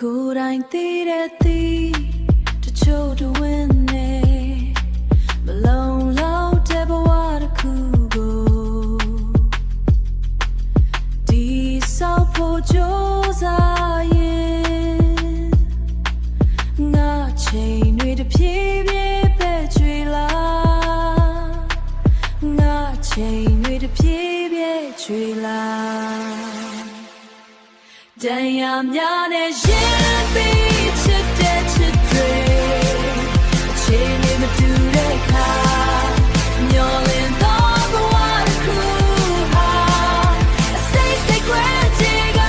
ကိုယ်တိုင်သိတဲ့သီးတချို့တွင်နေမလုံးလောက်တဲ့ဘဝတစ်ခုကိုဒီဆောက်ဖို့ကြိုးစားရင်ငါချိန်တွေတစ်ပြေးပြေးပဲကျွေလာငါချိန်တွေတစ်ပြေးပြေးကျွေလာတန်ရာများနဲ့ရင်ပြီးချစ်တဲ့ချစ်တွေအချိန်လေးမတူတဲ့ခါမျောလင်းတော့ဘဝတစ်ခုဟာအစိတ်စိတ်ကွဲချေက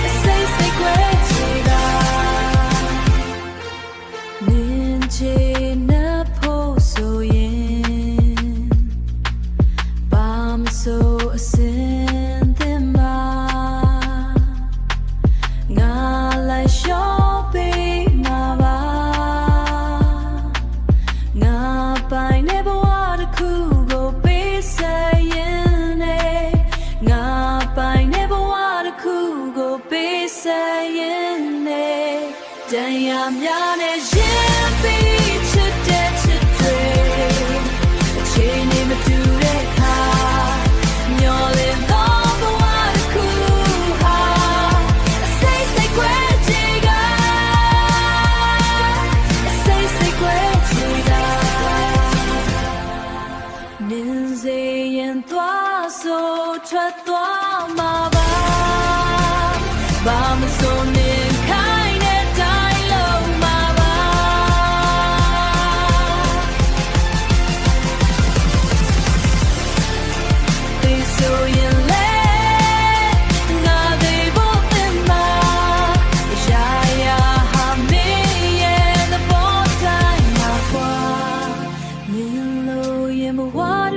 အစိတ်စိတ်ကွဲချေကနင်းချေနှပ်ဖို့ဆိုရင်ဘာမဆိုအစင်တန်ရာများနဲ့ရင်ပြီးချစ်တဲ့ချစ်တွေအချိန်လေးမတူတဲ့ခါမျောလင်းတော့ဘဝတစ်ခုဟာအစိတ်စိတ်ကွဲချေကအစိတ်စိတ်ကွဲချေကနင်းစေရင်သွားဆိုထွက်သွားမှာပါဘာမစိုးနေ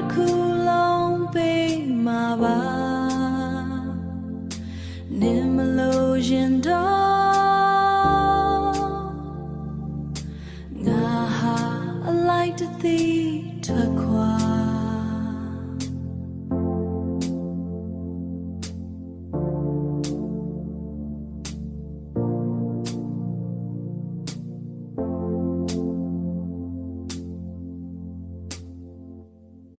before